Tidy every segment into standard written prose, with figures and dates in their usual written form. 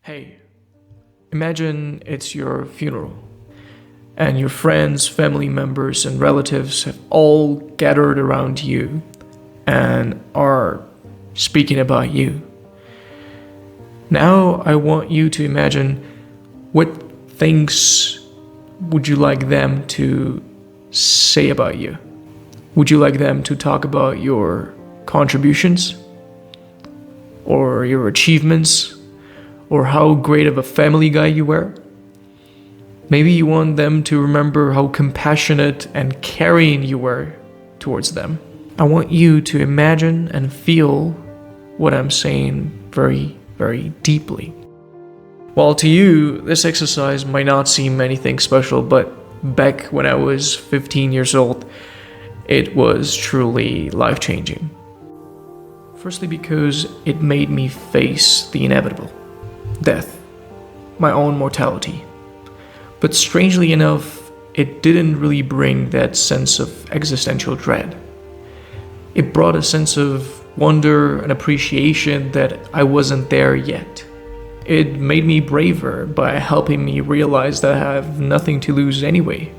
Hey, imagine it's your funeral, and your friends, family members, and relatives have all gathered around you and are speaking about you. Now I want you to imagine what things would you like them to say about you? Would you like them to talk about your contributions? Or your achievements? Or how great of a family guy you were? Maybe you want them to remember how compassionate and caring you were towards them. I want you to imagine and feel what I'm saying very, very deeply. While to you, this exercise might not seem anything special, but back when I was 15 years old, it was truly life-changing. Firstly, because it made me face the inevitable. Death, my own mortality. But strangely enough, it didn't really bring that sense of existential dread. It brought a sense of wonder and appreciation that I wasn't there yet. It made me braver by helping me realize that I have nothing to lose anyway.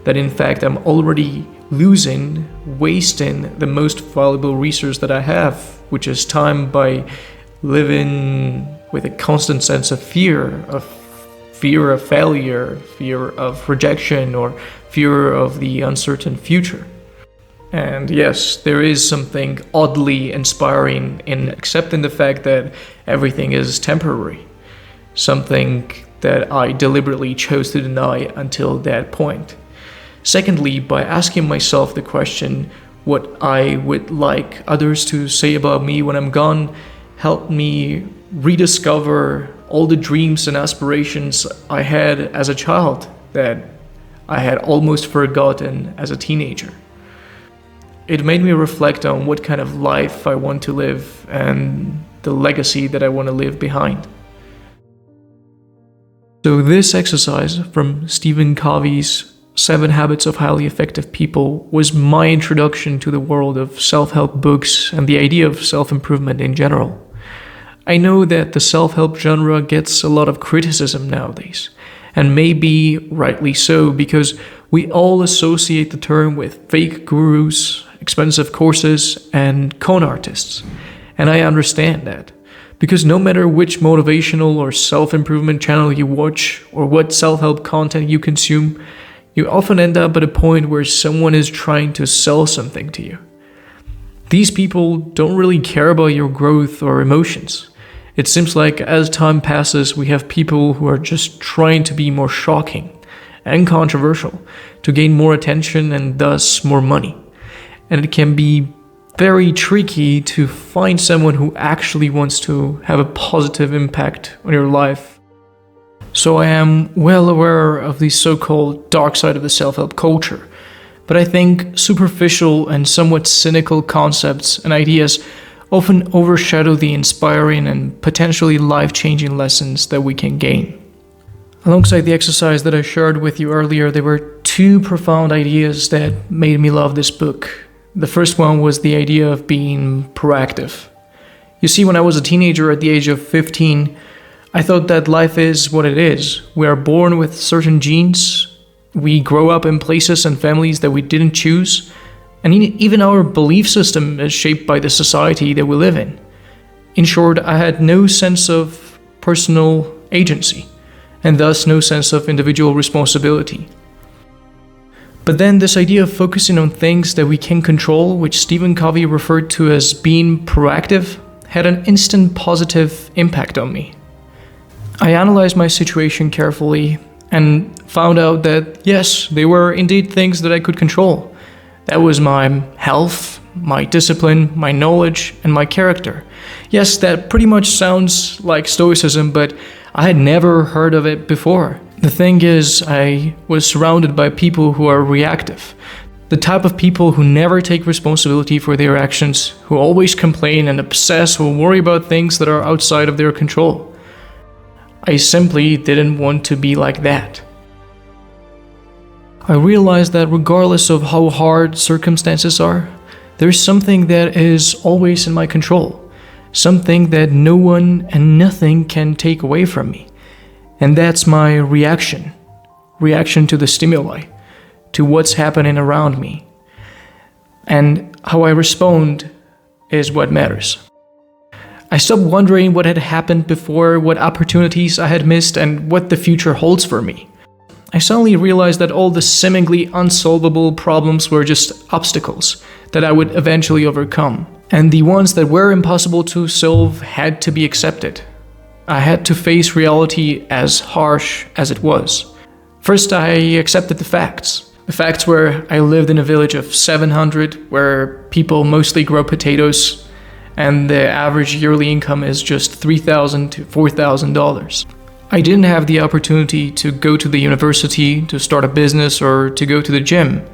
That in fact I'm already wasting the most valuable resource that I have, which is time, by living with a constant sense of fear of failure, fear of rejection, or fear of the uncertain future. And yes, there is something oddly inspiring in accepting the fact that everything is temporary, something that I deliberately chose to deny until that point. Secondly, by asking myself the question, what I would like others to say about me when I'm gone, helped me rediscover all the dreams and aspirations I had as a child that I had almost forgotten as a teenager. It made me reflect on what kind of life I want to live and the legacy that I want to leave behind. So this exercise from Stephen Covey's 7 Habits of Highly Effective People was my introduction to the world of self-help books and the idea of self-improvement in general. I know that the self-help genre gets a lot of criticism nowadays, and maybe rightly so, because we all associate the term with fake gurus, expensive courses, and con artists. And I understand that, because no matter which motivational or self-improvement channel you watch or what self-help content you consume, you often end up at a point where someone is trying to sell something to you. These people don't really care about your growth or emotions. It seems like as time passes, we have people who are just trying to be more shocking and controversial to gain more attention and thus more money. And it can be very tricky to find someone who actually wants to have a positive impact on your life. So I am well aware of the so-called dark side of the self-help culture, but I think superficial and somewhat cynical concepts and ideas often overshadow the inspiring and potentially life-changing lessons that we can gain. Alongside the exercise that I shared with you earlier, there were 2 profound ideas that made me love this book. The first one was the idea of being proactive. You see, when I was a teenager at the age of 15, I thought that life is what it is. We are born with certain genes, we grow up in places and families that we didn't choose, and even our belief system is shaped by the society that we live in. In short, I had no sense of personal agency, and thus no sense of individual responsibility. But then this idea of focusing on things that we can control, which Stephen Covey referred to as being proactive, had an instant positive impact on me. I analyzed my situation carefully and found out that yes, they were indeed things that I could control. That was my health, my discipline, my knowledge, and my character. Yes, that pretty much sounds like stoicism, but I had never heard of it before. The thing is, I was surrounded by people who are reactive. The type of people who never take responsibility for their actions, who always complain and obsess or worry about things that are outside of their control. I simply didn't want to be like that. I realized that regardless of how hard circumstances are, there's something that is always in my control. something that no one and nothing can take away from me. And that's my reaction to the stimuli, to what's happening around me. And how I respond is what matters. I stopped wondering what had happened before, what opportunities I had missed, and what the future holds for me. I suddenly realized that all the seemingly unsolvable problems were just obstacles that I would eventually overcome. And the ones that were impossible to solve had to be accepted. I had to face reality as harsh as it was. First, I accepted the facts. The facts were I lived in a village of 700 where people mostly grow potatoes and the average yearly income is just $3,000 to $4,000. I didn't have the opportunity to go to the university, to start a business, or to go to the gym,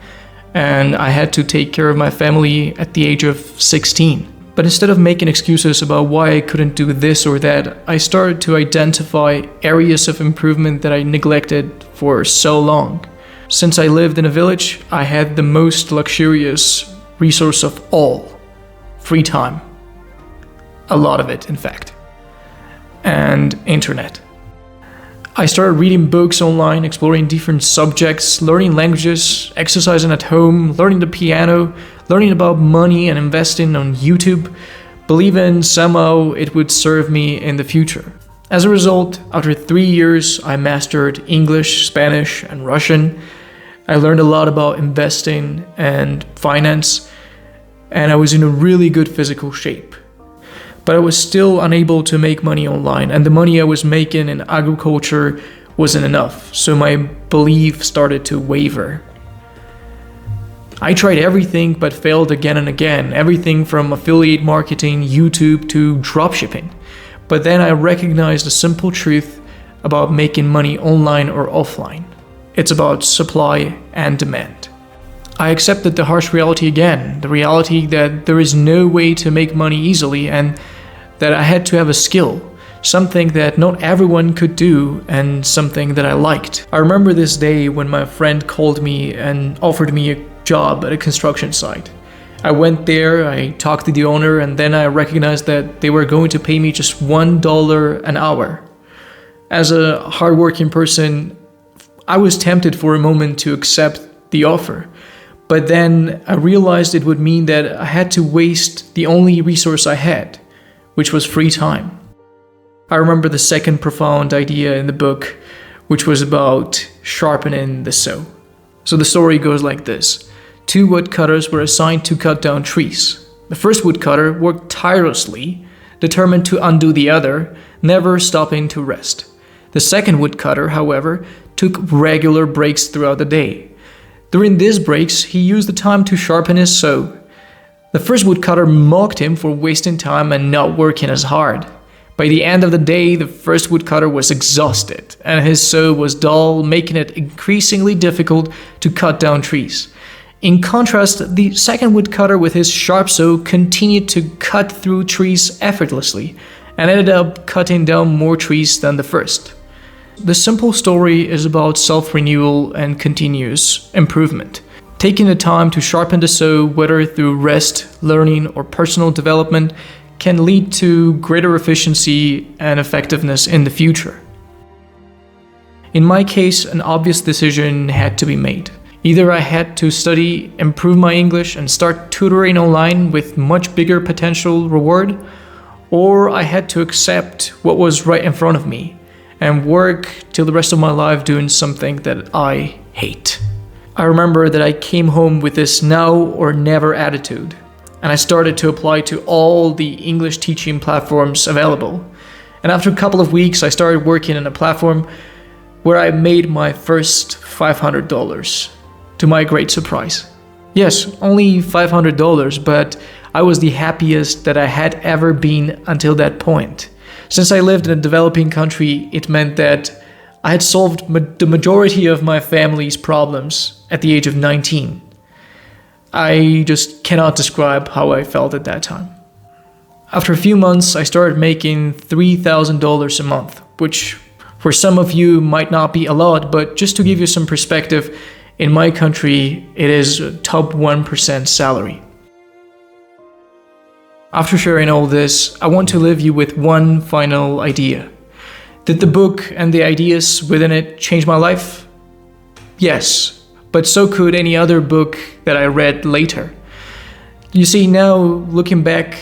and I had to take care of my family at the age of 16. But instead of making excuses about why I couldn't do this or that, I started to identify areas of improvement that I neglected for so long. Since I lived in a village, I had the most luxurious resource of all: free time. A lot of it, in fact. And internet. I started reading books online, exploring different subjects, learning languages, exercising at home, learning the piano, learning about money and investing on YouTube, believing somehow it would serve me in the future. As a result, after 3 years, I mastered English, Spanish, and Russian. I learned a lot about investing and finance, and I was in a really good physical shape. But I was still unable to make money online, and the money I was making in agriculture wasn't enough, so my belief started to waver. I tried everything but failed again and again, everything from affiliate marketing, YouTube to dropshipping. But then I recognized a simple truth about making money online or offline. It's about supply and demand. I accepted the harsh reality again, the reality that there is no way to make money easily and that I had to have a skill, something that not everyone could do and something that I liked. I remember this day when my friend called me and offered me a job at a construction site. I went there, I talked to the owner, and then I recognized that they were going to pay me just $1 an hour. As a hardworking person, I was tempted for a moment to accept the offer. But then I realized it would mean that I had to waste the only resource I had, which was free time. I remember the second profound idea in the book, which was about sharpening the saw. So the story goes like this. 2 woodcutters were assigned to cut down trees. The first woodcutter worked tirelessly, determined to undo the other, never stopping to rest. The second woodcutter, however, took regular breaks throughout the day. During these breaks, he used the time to sharpen his saw. The first woodcutter mocked him for wasting time and not working as hard. By the end of the day, the first woodcutter was exhausted, and his saw was dull, making it increasingly difficult to cut down trees. In contrast, the second woodcutter with his sharp saw continued to cut through trees effortlessly, and ended up cutting down more trees than the first. The simple story is about self-renewal and continuous improvement. Taking the time to sharpen the saw, whether through rest, learning, or personal development, can lead to greater efficiency and effectiveness in the future. In my case, an obvious decision had to be made. Either I had to study, improve my English, and start tutoring online with much bigger potential reward, or I had to accept what was right in front of me and work till the rest of my life doing something that I hate. I remember that I came home with this now or never attitude, and I started to apply to all the English teaching platforms available. And after a couple of weeks, I started working on a platform where I made my first $500, to my great surprise. Yes, only $500, but I was the happiest that I had ever been until that point. Since I lived in a developing country, it meant that I had solved the majority of my family's problems at the age of 19. I just cannot describe how I felt at that time. After a few months, I started making $3,000 a month, which for some of you might not be a lot, but just to give you some perspective, in my country, it is a top 1% salary. After sharing all this, I want to leave you with one final idea. Did the book and the ideas within it change my life? Yes, but so could any other book that I read later. You see, now looking back,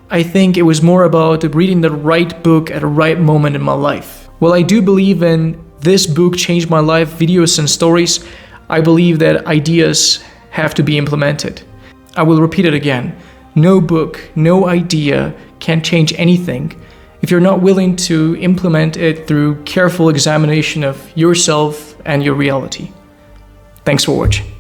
I think it was more about reading the right book at the right moment in my life. While I do believe in this book changed my life, videos and stories, I believe that ideas have to be implemented. I will repeat it again. No book, no idea can change anything if you're not willing to implement it through careful examination of yourself and your reality. Thanks for watching.